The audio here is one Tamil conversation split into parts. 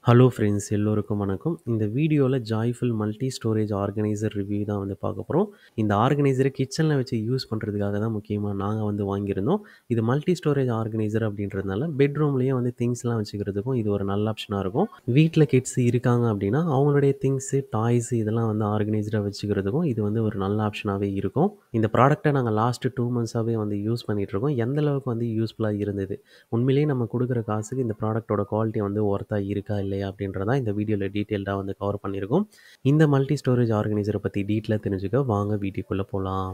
ஹலோ ஃப்ரெண்ட்ஸ் எல்லோருக்கும் வணக்கம். இந்த வீடியோவில் joyful multi storage organiser review தான் வந்து பார்க்க போகிறோம். இந்த ஆர்கனைசரை கிச்சனில் வச்சு யூஸ் பண்ணுறதுக்காக தான் முக்கியமாக நாங்கள் வந்து வாங்கியிருந்தோம். இது மல்டி ஸ்டோரேஜ் ஆர்கனைசர் அப்படின்றதுனால பெட்ரூம்லேயே வந்து திங்ஸ்லாம் வச்சுக்கிறதுக்கும் இது ஒரு நல்ல ஆப்ஷனாக இருக்கும். வீட்டில் கிட்ஸ் இருக்காங்க அப்படின்னா அவங்களுடைய திங்ஸு டாய்ஸு இதெல்லாம் வந்து ஆர்கனைஸ்டாக வச்சுக்கிறதுக்கும் இது வந்து ஒரு நல்ல ஆப்ஷனாகவே இருக்கும். இந்த ப்ராடக்ட்டை நாங்கள் லாஸ்ட்டு 2 மந்த்ஸாகவே வந்து யூஸ் பண்ணிகிட்ருக்கோம். எந்த அளவுக்கு வந்து யூஸ்ஃபுல்லாக இருந்தது, உண்மையிலேயே நம்ம கொடுக்குற காசுக்கு இந்த ப்ராடக்ட்டோட குவாலிட்டி வந்து ஒர்த்தா இருக்கா இல்லையா அப்படின்றத இந்த வீடியோவில் டீட்டெயில்டாக வந்து கவர் பண்ணியிருக்கோம். இந்த மல்டி ஸ்டோரேஜ் ஆர்கனைசரை பற்றி டீட்டெயிலாக தெரிஞ்சுக்க வாங்க வீடியோக்குள்ளே போகலாம்.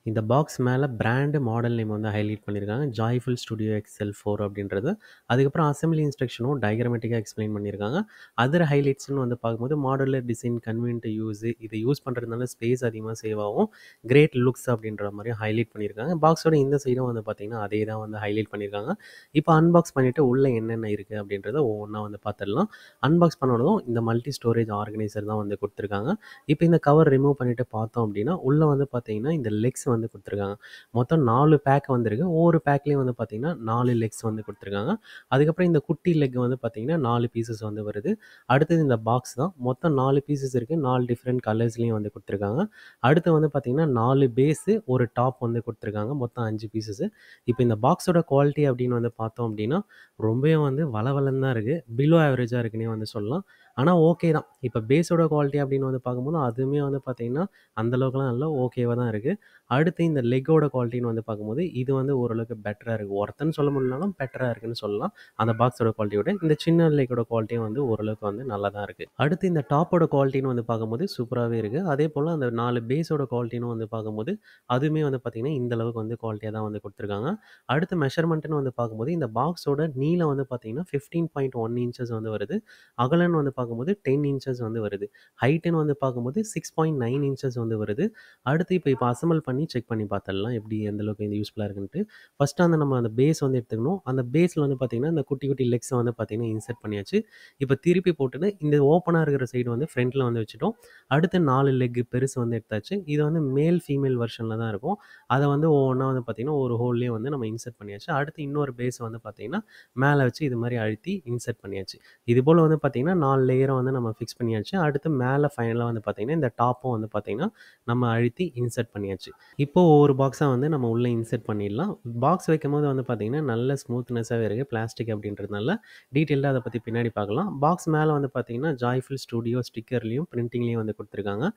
இந்த பாக்ஸ் மேலே பிராண்டு மாடல் நேம் வந்து ஹைலைட் பண்ணியிருக்காங்க. ஜாய்ஃபுல் ஸ்டுடியோ XL4 அப்படின்றது. அதுக்கப்புறம் அசம்பிளி இன்ஸ்ட்ரக்ஷனும் டயக்ராமேட்டிக்காக எக்ஸ்பிளைன் பண்ணியிருக்காங்க. அதர் ஹைலைட்ஸ்னு வந்து பார்க்கும்போது மாடுலர் டிசைன், கன்வீனியன்ட் யூஸு, இதை யூஸ் பண்ணுறதுனால ஸ்பேஸ் அதிகமாக சேவ் ஆகும், கிரேட் லுக்ஸ் அப்படின்ற மாதிரி ஹைலைட் பண்ணியிருக்காங்க. பாக்ஸோட இந்த சைடும் வந்து பார்த்திங்கன்னா அதே தான் வந்து ஹைலைட் பண்ணியிருக்காங்க. இப்போ அன்பாக்ஸ் பண்ணிவிட்டு உள்ளே என்னென்ன இருக்குது அப்படின்றத ஒவ்வொன்றா வந்து பார்த்துடலாம். அன்பாக்ஸ் பண்ணதும் இந்த மல்டி ஸ்டோரேஜ் ஆர்கனைசர் தான் வந்து கொடுத்துருக்காங்க. இப்போ இந்த கவர் ரிமூவ் பண்ணிவிட்டு பார்த்தோம் அப்படின்னா உள்ளே வந்து பார்த்திங்கன்னா இந்த லெக்ஸ் வந்து கொடுத்துருக்காங்க. மொத்தம் 4 பேக் வந்திருக்கு. ஒவ்வொரு பேக்லேயும் வந்து பார்த்திங்கன்னா 4 லெக்ஸ் வந்து கொடுத்துருக்காங்க. அதுக்கப்புறம் இந்த குட்டி லெக் வந்து பார்த்திங்கன்னா 4 பீசஸ் வந்து வருது. அடுத்தது இந்த பாக்ஸ் தான். மொத்தம் 4 பீசஸ் இருக்குது. 4 டிஃப்ரெண்ட் கலர்ஸ்லேயும் வந்து கொடுத்துருக்காங்க. அடுத்து வந்து பார்த்திங்கன்னா 4 பேஸு, ஒரு டாப் வந்து கொடுத்துருக்காங்க. மொத்தம் 5 பீசஸ்ஸு. இப்போ இந்த பாக்ஸோட குவாலிட்டி அப்படின்னு வந்து பார்த்தோம் அப்படின்னா ரொம்பவே வந்து வளவலன்னு தான் இருக்குது. பிலோ ஆவரேஜாக இருக்குன்னே வந்து சொல்லலாம். ஆனால் ஓகே தான். இப்போ பேஸோட குவாலிட்டி அப்படின்னு வந்து பார்க்கும்போது அதுவுமே வந்து பார்த்திங்கன்னா அந்தளவுக்குலாம் இல்லை, ஓகேவாக தான் இருக்குது. அடுத்து இந்த லெக்கோட குவாலிட்டின்னு வந்து பார்க்கும்போது இது வந்து ஓரளவுக்கு பெட்டராக இருக்குது. ஒர்த்துன்னு சொல்ல முடியலனாலும் பெட்டராக இருக்குன்னு சொல்லலாம். அந்த பாக்ஸோட குவாலிட்டியோட இந்த சின்ன லெக்கோட குவாலிட்டியும் வந்து ஓரளவுக்கு வந்து நல்லா தான் இருக்குது. அடுத்து இந்த டாப்போட குவாலிட்டின்னு வந்து பார்க்கும்போது சூப்பராகவே இருக்குது. அதே போல் அந்த 4 பேஸோட குவாலிட்டின்னு வந்து பார்க்கும்போது அதுவுமே வந்து பார்த்திங்கன்னா இந்த அளவுக்கு வந்து குவாலிட்டியாக தான் வந்து கொடுத்துருக்காங்க. அடுத்து மெஷர்மெண்ட்டுன்னு வந்து பார்க்கும்போது இந்த பாக்ஸோட நீளம் வந்து பார்த்திங்கன்னா 15.1 இன்ச்சஸ் வந்து வருது. அகலன்னு வந்து பார்க்கும்போது 10 இன்ச்சஸ் வந்து வருது. ஹைட்டுன்னு வந்து பார்க்கும்போது 6.9 இன்ச்சஸ் வந்து வருது. அடுத்து இப்போ அசெம்பிள் பண்ணி செக் பண்ணி பார்த்துடலாம் எப்படி எந்த அளவுக்கு இது யூஸ்ஃபுல்லாக இருக்குன்ட்டு. ஃபஸ்ட்டு அந்த நம்ம அந்த பேஸ் வந்து எடுத்துக்கணும். அந்த பேஸில் வந்து பார்த்திங்கன்னா இந்த குட்டி குட்டி லெக்ஸை வந்து பார்த்திங்கன்னா இன்சர்ட் பண்ணியாச்சு. இப்போ திருப்பி போட்டுட்டு இந்த ஓப்பனாக இருக்கிற சைடு வந்து ஃப்ரண்ட்டில் வந்து வச்சுட்டோம். அடுத்து 4 லெக் பெருசு வந்து எடுத்தாச்சு. இது வந்து மேல் ஃபீமேல் வெர்ஷனில் தான் இருக்கும். அதை வந்து ஒவ்வொன்றா வந்து பார்த்திங்கன்னா ஒரு ஹோல்லேயே வந்து நம்ம இன்சர்ட் பண்ணியாச்சு. அடுத்து இன்னொரு பேஸ் வந்து பார்த்திங்கன்னா மேலே வச்சு இது மாதிரி அழுத்தி இன்சர்ட் பண்ணியாச்சு. இது போல் வந்து பார்த்திங்கன்னா 4 லேயரை வந்து நம்ம ஃபிக்ஸ் பண்ணியாச்சு. அடுத்து மேலே ஃபைனலாக வந்து பார்த்திங்கன்னா இந்த டாப்பும் வந்து பார்த்திங்கன்னா நம்ம அழுத்தி இன்சர்ட் பண்ணியாச்சு. இப்போ ஒவ்வொரு பாக்ஸாக வந்து நம்ம உள்ளே இன்சர்ட் பண்ணிடலாம். பாக்ஸ் வைக்கும்போது வந்து பார்த்திங்கன்னா நல்ல ஸ்மூத்னஸாகவே இருக்குது. பிளாஸ்டிக் அப்படின்றதுனால டீட்டெயில்டாக அதை பற்றி பின்னாடி பார்க்கலாம். பாக்ஸ் மேலே வந்து பார்த்திங்கன்னா ஜாய்ஃபுல் ஸ்டுடியோ ஸ்டிக்கர்லேயும் பிரிண்டிங்லேயும் வந்து கொடுத்துருக்காங்க.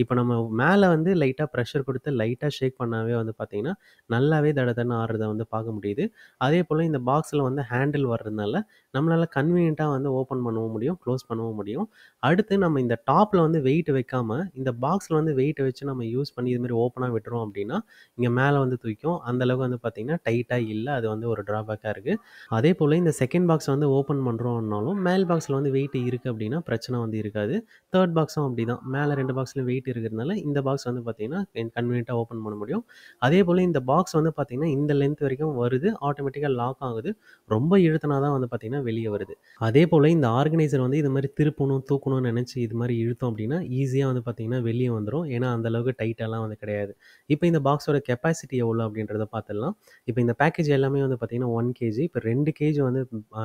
இப்போ நம்ம மேலே வந்து லைட்டாக ப்ரெஷர் கொடுத்து லைட்டாக ஷேக் பண்ணாவே வந்து பார்த்திங்கன்னா நல்லாவே தடன்னு ஆடுறத வந்து பார்க்க முடியுது. அதே போல் இந்த பாக்ஸில் வந்து ஹேண்டில் வர்றதுனால நம்மளால் கன்வீனியண்ட்டாக வந்து ஓப்பன் பண்ணவும் முடியும், க்ளோஸ் பண்ணவும் முடியும். அடுத்து நம்ம இந்த டாப்பில் வந்து வெயிட் வைக்காமல் இந்த பாக்ஸில் வந்து வெயிட்டை வச்சு நம்ம யூஸ் பண்ணி இதுமாரி ஓப்பனாக விட்டுறோம் அப்படின்னா இங்கே மேலே வந்து தூக்கும். அந்தளவுக்கு வந்து பார்த்திங்கன்னா டைட்டாக இல்லை. அது வந்து ஒரு ட்ராபேக்காக இருக்குது. அதே போல் இந்த செகண்ட் பாக்ஸ் வந்து ஓப்பன் பண்ணுறோம்னாலும் மேல் பாக்ஸில் வந்து வெயிட் இருக்குது அப்படின்னா பிரச்சனை வந்து இருக்காது. தேர்ட் பாக்ஸும் அப்படி தான். மேலே 2 பாக்ஸ்லையும் வெயிட் இருக்கிறதுனால இந்த பாக்ஸ் வந்து பார்த்திங்கன்னா கன்வீனியண்ட்டாக ஓப்பன் பண்ண முடியும். அதே போல் இந்த பாக்ஸ் வந்து பார்த்திங்கன்னா இந்த லென்த் வரைக்கும் வருது. ஆட்டோமேட்டிக்காக லாக் ஆகுது. ரொம்ப இழுத்துனா தான் வந்து பார்த்திங்கன்னா வெளியே வருது. அதே போல் இந்த ஆர்கனைசர் வந்து இது மாதிரி திருப்பணும், தூக்கணும்னு நினச்சி இது மாதிரி இழுத்தோம் அப்படின்னா ஈஸியாக வந்து பார்த்திங்கன்னா வெளியே வந்துடும். ஏன்னா அந்தளவுக்கு டைட்டாலாம் வந்து கிடையாது. இப்போ இந்த பாக்ஸோட கெப்பாசிட்டி எவ்வளோ அப்படின்றத பார்த்துடலாம். இப்போ இந்த பேக்கேஜ் எல்லாமே வந்து பார்த்திங்கன்னா 1 கேஜி. இப்போ 2 கேஜி வந்து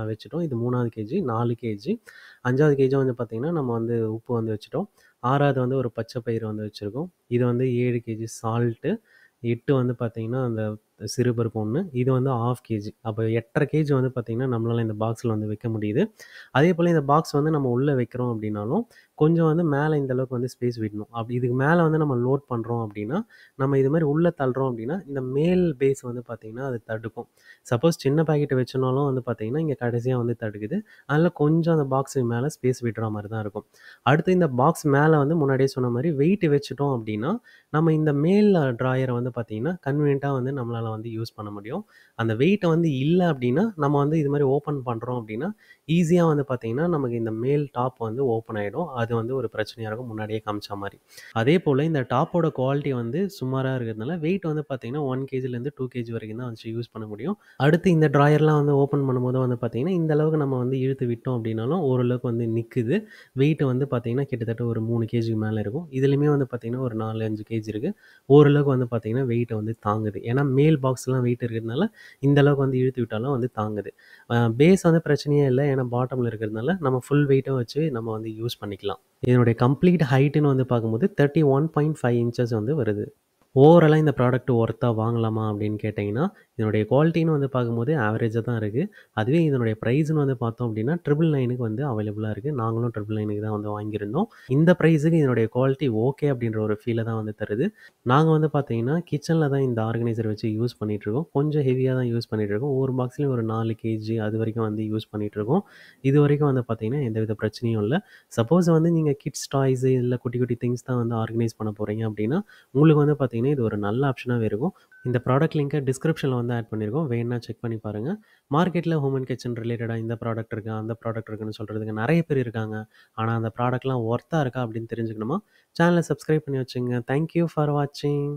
வச்சுட்டோம். இது 3வது கேஜி, 4 கேஜி. 5வது கேஜி வந்து பார்த்திங்கன்னா நம்ம வந்து உப்பு வந்து வச்சுட்டோம். 6வது வந்து ஒரு பச்சை பயிறு வந்து வச்சுருக்கோம். இது வந்து 7 கேஜி சால்ட்டு. 8 வந்து பார்த்திங்கன்னா அந்த சிறுபருப்பு 1. இது வந்து 1/2 கேஜி. அப்போ 8.5 கேஜி வந்து பார்த்திங்கன்னா நம்மளால் இந்த பாக்ஸில் வந்து வைக்க முடியுது. அதே போல் இந்த பாக்ஸ் வந்து நம்ம உள்ளே வைக்கிறோம் அப்படின்னாலும் கொஞ்சம் வந்து மேலே இந்த அளவுக்கு வந்து ஸ்பேஸ் விடணும். அப்படி இதுக்கு மேலே வந்து நம்ம லோட் பண்ணுறோம் அப்படின்னா நம்ம இது மாதிரி உள்ளே தள்ளுறோம் அப்படின்னா இந்த மேல் பேஸ் வந்து பார்த்திங்கன்னா அது தடுக்கும். சப்போஸ் சின்ன பாக்கெட்டை வச்சனாலும் வந்து பார்த்திங்கன்னா இங்கே கடைசியாக வந்து தடுக்குது. அதில் கொஞ்சம் அந்த பாக்ஸுக்கு மேலே ஸ்பேஸ் விடுற மாதிரி தான் இருக்கும். அடுத்து இந்த பாக்ஸ் மேலே வந்து முன்னாடியே சொன்ன மாதிரி வெயிட் வச்சுட்டோம் அப்படின்னா நம்ம இந்த மேல் ட்ராயரை வந்து பார்த்திங்கன்னா கன்வீனியண்ட்டாக வந்து நம்மளால் நம்மளால வந்து யூஸ் பண்ண முடியும். அந்த வெயிட் வந்து இல்ல அப்டின்னா, நம்ம வந்து இது மாரி ஓப்பன் பண்றோம் அப்டின்னா, ஈஸியா வந்து பார்த்தீங்கன்னா, நமக்கு இந்த மேல் டாப் வந்து ஓப்பன் ஆயிடும். அது வந்து ஒரு பிரச்சனையா இருக்கும், முன்னாடியே காமிச்ச மாரி. அதேபோல இந்த டாப்போட குவாலிட்டி வந்து சுமாரா இருக்கிறதுனால, வெயிட் வந்து பார்த்தீங்கன்னா, 1 கேஜிலேருந்து 2 கேஜி வரைக்கும் தான் வச்சு யூஸ் பண்ண முடியும். அடுத்து இந்த ட்ராயர்லாம் வந்து ஓப்பன் பண்ணும்போது வந்து பார்த்தீங்கன்னா, இந்த அளவுக்கு நம்ம வந்து இழுத்து விட்டோம் அப்டின்னாலும், ஓரளவுக்கு வந்து நிக்குது. வெயிட் வந்து பார்த்தீங்கன்னா, கிட்டத்தட்ட ஒரு 3 கேஜிக்கு மேல இருக்கும். இதுலயுமே வந்து பார்த்தீங்கன்னா, ஒரு 4, 5 கேஜி இருக்கு. ஓரளவுக்கு வந்து பார்த்தீங்கன்னா, வெயிட்ட வந்து தாங்குது. ஏன்னா, மேல் பாக்ஸ்லாம் வெயிட் இருக்கிறதுனால, இந்த அளவுக்கு வந்து இழுத்து விட்டாலும் வந்து தாங்குது. பேஸ் வந்து பிரச்சனையே இல்ல. ஏன்னா, பாட்டம்ல இருக்கிறதுனால, நம்ம ஃபுல் வெயிட்டும் வச்சு நம்ம வந்து யூஸ் பண்ணிக்கலாம். இதனுடைய கம்ப்ளீட் ஹைட்டுன்னு வந்து பார்க்கும்போது 31.5 இன்ச்சஸ் வந்து வருது. ஓவராலா இந்த ப்ராடக்ட் ஒர்த்தா வாங்கலாமா அப்படின்னு கேட்டீங்கன்னா, இதனுடைய குவாலிட்டின்னு வந்து பார்க்கும்போது ஆவரேஜா தான் இருக்கு. அதுவே இதனுடைய பிரைஸ்ன்னு வந்து பார்த்தோம் அப்படின்னா, 999க்கு வந்து அவைலபிளா இருக்கு. நாங்களும் 999க்கு தான் வந்து வாங்கியிருந்தோம். இந்த பிரைஸுக்கு இதனுடைய குவாலிட்டி ஓகே அப்படின்ற ஒரு ஃபீல தான் வந்து தருது. நாங்க வந்து பார்த்தீங்கன்னா, கிச்சன்ல தான் இந்த ஆர்கனைசர் வச்சு யூஸ் பண்ணிட்டுருக்கோம். கொஞ்சம் ஹெவியா தான் யூஸ் பண்ணிட்டுருக்கோம். ஒவ்வொரு பாக்ஸ்லயும் ஒரு 4 கேஜி அதுவரைக்கும் வந்து யூஸ் பண்ணிட்டுருக்கோம். இதுவரைக்கும் வந்து பார்த்தீங்கன்னா, எந்தவித பிரச்சனையும் இல்ல. சப்போஸ் வந்து நீங்க கிட்ஸ் டாய்ஸு இல்ல குட்டி குட்டி திங்ஸ் தான் வந்து ஆர்கனைஸ் பண்ண போறீங்க அப்படின்னா, உங்களுக்கு வந்து பார்த்தீங்கன்னா, இது ஒரு நல்ல ஆப்ஷனாவே இருக்கும். இந்த ப்ராடக்ட் லிங்க்க டிஸ்கிரிப்ஷன்ல வந்து ஆட் பண்ணியிருக்கோம். வேணுனா செக் பண்ணி பாருங்க. மார்க்கெட்ல ஹோம் அண்ட் கிச்சன் ரிலேட்டடா இந்த ப்ராடக்ட் இருக்கு, அந்த ப்ராடக்ட் இருக்குன்னு சொல்றதுக்கு நெறைய பேர் இருக்காங்க. ஆனா, அந்த ப்ராடக்ட்லாம் ஒர்த்தா இருக்கா அப்படின்னு தெரிஞ்சுக்கணுமா, சேனல சப்ஸ்கிரைப் பண்ணி வச்சுக்கங்க. தேங்க் யூ ஃபார் வாட்சிங்.